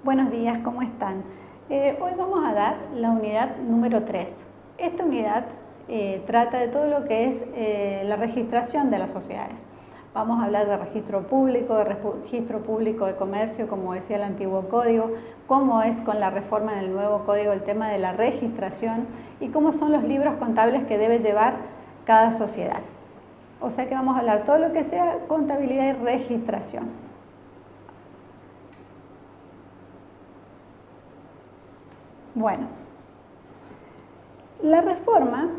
Buenos días, ¿cómo están? Hoy vamos a dar la unidad número 3. Esta unidad trata de todo lo que es la registración de las sociedades. Vamos a hablar de registro público de comercio, como decía el antiguo código, cómo es con la reforma en el nuevo código el tema de la registración y cómo son los libros contables que debe llevar cada sociedad. O sea que vamos a hablar todo lo que sea contabilidad y registración. Bueno, la reforma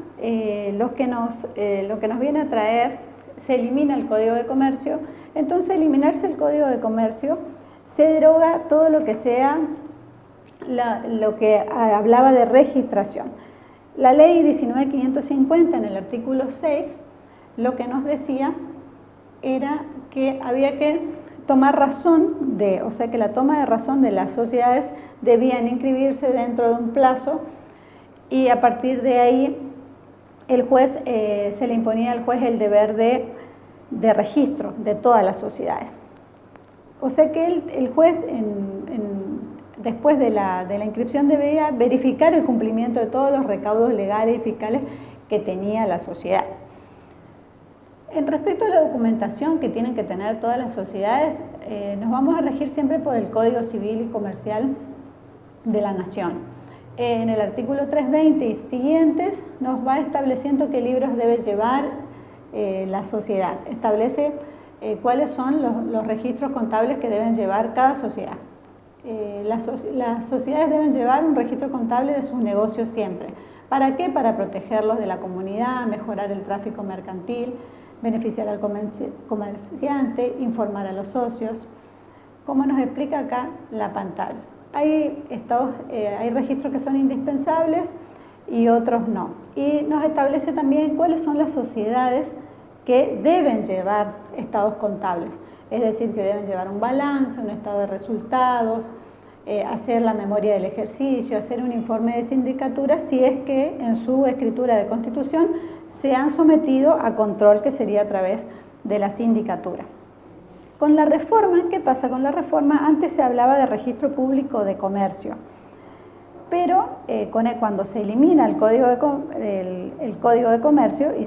lo que nos viene a traer, se elimina el Código de Comercio. Entonces, eliminarse el Código de Comercio, se deroga todo lo que sea lo que hablaba de registración. La ley 19.550 en el artículo 6 lo que nos decía era que había que tomar razón o sea que la toma de razón de las sociedades debían inscribirse dentro de un plazo y a partir de ahí el juez, se le imponía al juez el deber de registro de todas las sociedades. O sea que el juez después de la inscripción debía verificar el cumplimiento de todos los recaudos legales y fiscales que tenía la sociedad. En respecto a la documentación que tienen que tener todas las sociedades, nos vamos a regir siempre por el Código Civil y Comercial de la Nación. En el artículo 320 y siguientes nos va estableciendo qué libros debe llevar la sociedad. Establece cuáles son los registros contables que deben llevar cada sociedad. Las sociedades deben llevar un registro contable de sus negocios siempre. ¿Para qué? Para protegerlos de la comunidad, mejorar el tráfico mercantil, beneficiar al comerciante, informar a los socios, como nos explica acá la pantalla. Hay registros que son indispensables y otros no. Y nos establece también cuáles son las sociedades que deben llevar estados contables, es decir, que deben llevar un balance, un estado de resultados, hacer la memoria del ejercicio, hacer un informe de sindicatura si es que en su escritura de constitución se han sometido a control, que sería a través de la sindicatura. Con la reforma, ¿qué pasa con la reforma? Antes se hablaba de registro público de comercio, pero cuando se elimina el Código de Comercio y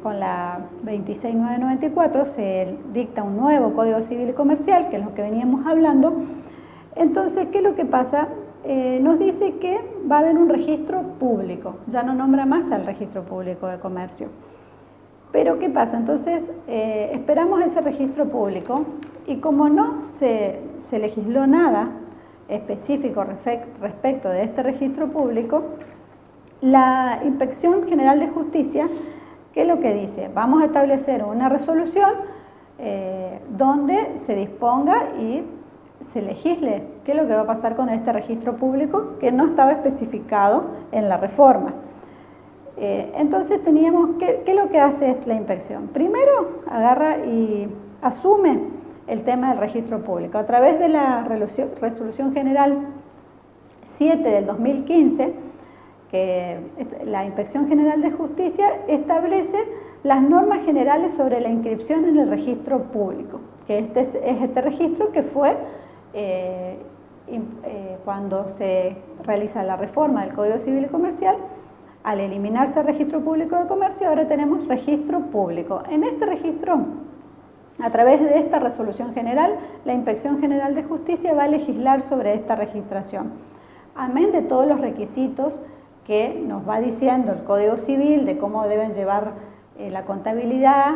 con la 26.994 se dicta un nuevo Código Civil y Comercial, que es lo que veníamos hablando. Entonces, ¿qué es lo que pasa? Nos dice que va a haber un registro público, ya no nombra más al registro público de comercio. Pero ¿qué pasa? Entonces, esperamos ese registro público y como no se legisló nada específico respecto de este registro público, la Inspección General de Justicia, ¿qué es lo que dice? Vamos a establecer una resolución donde se disponga y se legisle qué es lo que va a pasar con este registro público que no estaba especificado en la reforma. Entonces teníamos, ¿qué es lo que hace la inspección? Primero agarra y asume el tema del registro público. A través de la Resolución General 7 del 2015, que la Inspección General de Justicia establece las normas generales sobre la inscripción en el registro público, que es este registro que fue cuando se realiza la reforma del Código Civil y Comercial. Al eliminarse el registro público de comercio, ahora tenemos registro público. En este registro, a través de esta resolución general, la Inspección General de Justicia va a legislar sobre esta registración. Amén de todos los requisitos que nos va diciendo el Código Civil de cómo deben llevar la contabilidad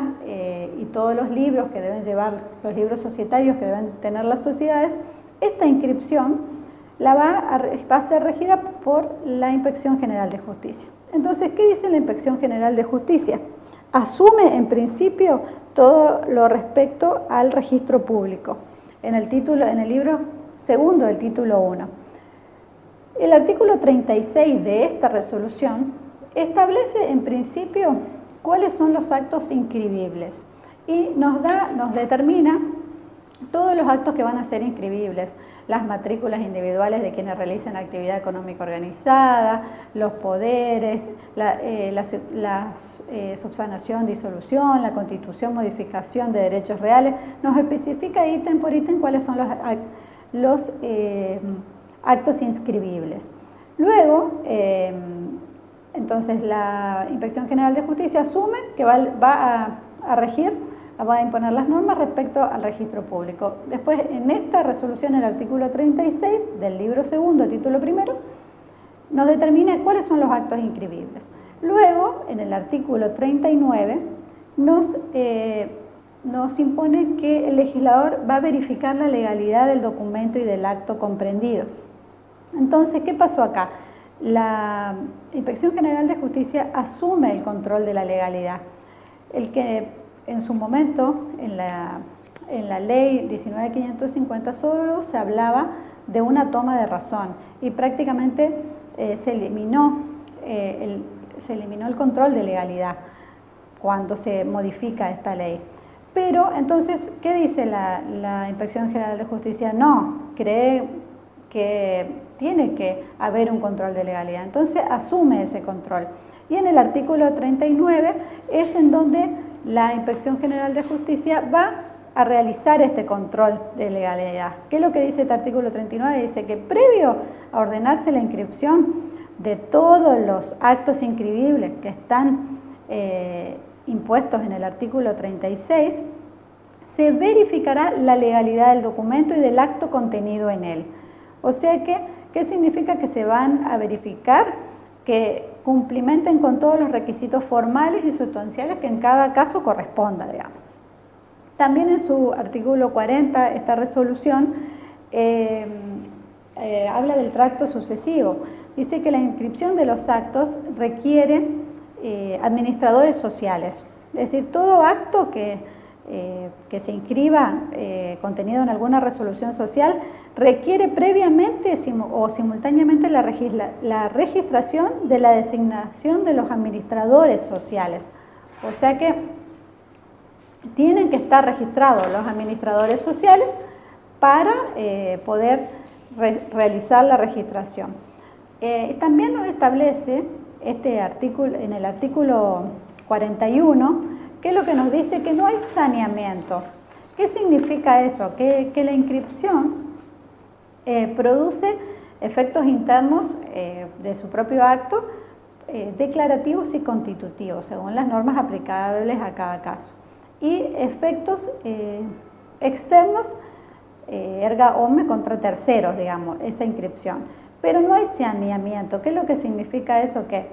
y todos los libros que deben llevar, los libros societarios que deben tener las sociedades, esta inscripción va a ser regida por la Inspección General de Justicia. Entonces, ¿qué dice la Inspección General de Justicia? Asume en principio todo lo respecto al registro público, en el libro segundo del título 1. El artículo 36 de esta resolución establece en principio cuáles son los actos inscribibles y nos determina todos los actos que van a ser inscribibles, las matrículas individuales de quienes realicen actividad económica organizada, los poderes, la subsanación, disolución, la constitución, modificación de derechos reales. Nos especifica ítem por ítem cuáles son los actos inscribibles. Luego, entonces la Inspección General de Justicia asume que va a regir, va a imponer las normas respecto al registro público. Después, en esta resolución, el artículo 36 del libro segundo, título primero, nos determina cuáles son los actos inscribibles. Luego, en el artículo 39, nos impone que el legislador va a verificar la legalidad del documento y del acto comprendido. Entonces, ¿qué pasó acá? La Inspección General de Justicia asume el control de la legalidad. El que en su momento, en la ley 19.550, solo se hablaba de una toma de razón y prácticamente se eliminó el control de legalidad cuando se modifica esta ley. Pero entonces, ¿qué dice la Inspección General de Justicia? No, cree que tiene que haber un control de legalidad. Entonces, asume ese control. Y en el artículo 39 es en donde la Inspección General de Justicia va a realizar este control de legalidad. ¿Qué es lo que dice este artículo 39? Dice que previo a ordenarse la inscripción de todos los actos inscribibles que están impuestos en el artículo 36, se verificará la legalidad del documento y del acto contenido en él. O sea que, ¿qué significa? Que se van a verificar que cumplimenten con todos los requisitos formales y sustanciales que en cada caso corresponda, digamos. También en su artículo 40, esta resolución habla del tracto sucesivo. Dice que la inscripción de los actos requiere administradores sociales. Es decir, todo acto que se inscriba contenido en alguna resolución social requiere previamente o simultáneamente la registración de la designación de los administradores sociales. O sea que tienen que estar registrados los administradores sociales para poder realizar la registración. También nos establece este artículo, en el artículo 41, que es lo que nos dice que no hay saneamiento. ¿Qué significa eso? Que la inscripción produce efectos internos de su propio acto, declarativos y constitutivos, según las normas aplicables a cada caso. Y efectos externos, erga omne, contra terceros, digamos, esa inscripción. Pero no hay saneamiento. ¿Qué es lo que significa eso? Que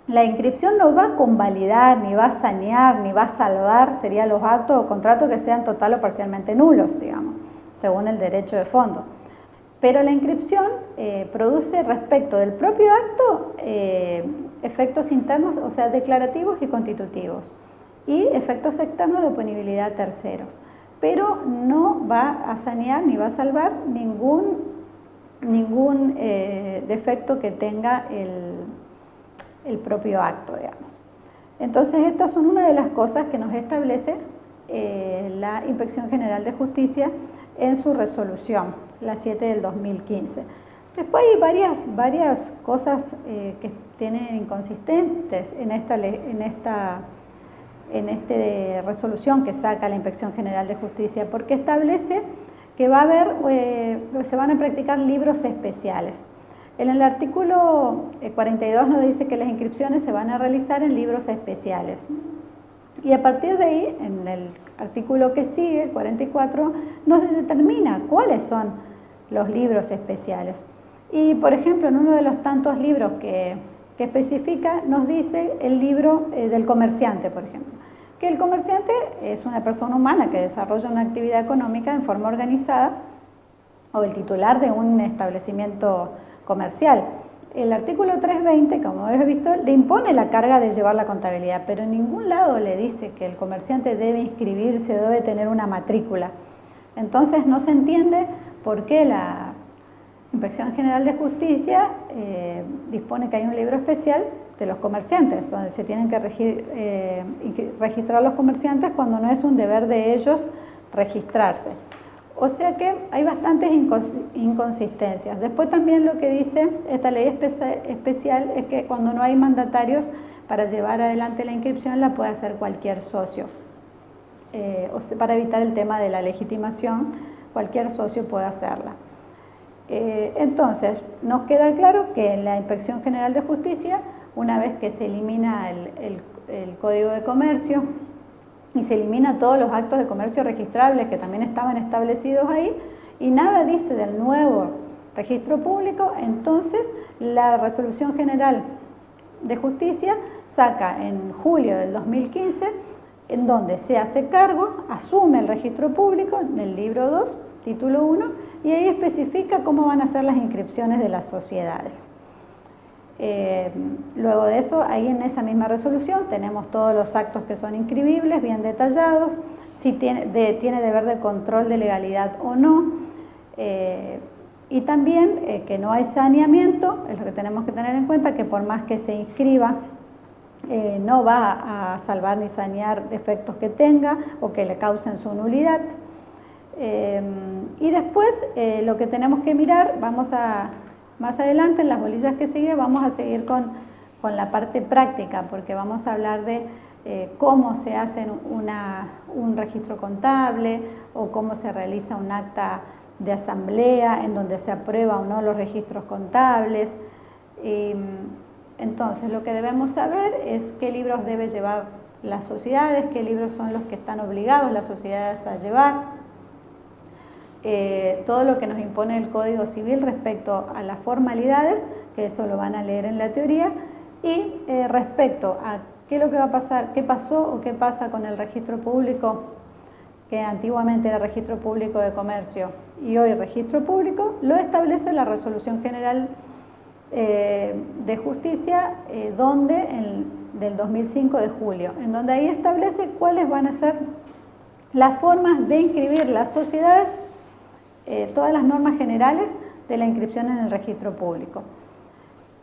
la inscripción no va a convalidar, ni va a sanear, ni va a salvar, serían los actos o contratos que sean total o parcialmente nulos, digamos, según el derecho de fondo. Pero la inscripción produce respecto del propio acto efectos internos, o sea, declarativos y constitutivos, y efectos externos de oponibilidad a terceros. Pero no va a sanear ni va a salvar ningún defecto que tenga el propio acto, digamos. Entonces, estas son una de las cosas que nos establece la Inspección General de Justicia en su resolución, la 7 del 2015. Después hay varias cosas que tienen inconsistentes en esta resolución que saca la Inspección General de Justicia, porque establece que va a haber, se van a practicar libros especiales. En el artículo 42 nos dice que las inscripciones se van a realizar en libros especiales. Y a partir de ahí, en el artículo que sigue, 44, nos determina cuáles son los libros especiales. Y, por ejemplo, en uno de los tantos libros que especifica, nos dice el libro del comerciante, por ejemplo. Que el comerciante es una persona humana que desarrolla una actividad económica en forma organizada, o el titular de un establecimiento comercial. El artículo 320, como habéis visto, le impone la carga de llevar la contabilidad, pero en ningún lado le dice que el comerciante debe inscribirse o debe tener una matrícula. Entonces no se entiende por qué la Inspección General de Justicia dispone que hay un libro especial de los comerciantes, donde se tienen que registrar los comerciantes cuando no es un deber de ellos registrarse. O sea que hay bastantes inconsistencias. Después también lo que dice esta ley especial es que cuando no hay mandatarios para llevar adelante la inscripción la puede hacer cualquier socio, para evitar el tema de la legitimación cualquier socio puede hacerla. Entonces, nos queda claro que la Inspección General de Justicia, una vez que se elimina el Código de Comercio y se elimina todos los actos de comercio registrables que también estaban establecidos ahí, y nada dice del nuevo registro público, entonces la Resolución General de Justicia saca en julio del 2015, en donde se hace cargo, asume el registro público en el libro 2, título 1, y ahí especifica cómo van a ser las inscripciones de las sociedades. Luego de eso, ahí en esa misma resolución tenemos todos los actos que son inscribibles, bien detallados, si tiene deber de control de legalidad o no, y también que no hay saneamiento, es lo que tenemos que tener en cuenta, que por más que se inscriba, no va a salvar ni sanear defectos que tenga o que le causen su nulidad. Y después lo que tenemos que mirar, más adelante en las bolillas que sigue vamos a seguir con la parte práctica, porque vamos a hablar de cómo se hace un registro contable o cómo se realiza un acta de asamblea en donde se aprueba o no los registros contables. Entonces lo que debemos saber es qué libros debe llevar las sociedades, qué libros son los que están obligados las sociedades a llevar, todo lo que nos impone el Código Civil respecto a las formalidades, que eso lo van a leer en la teoría, y respecto a qué es lo que va a pasar, qué pasó o qué pasa con el registro público, que antiguamente era registro público de comercio y hoy registro público, lo establece la Resolución General de Justicia del 2005 de julio, en donde ahí establece cuáles van a ser las formas de inscribir las sociedades, todas las normas generales de la inscripción en el registro público.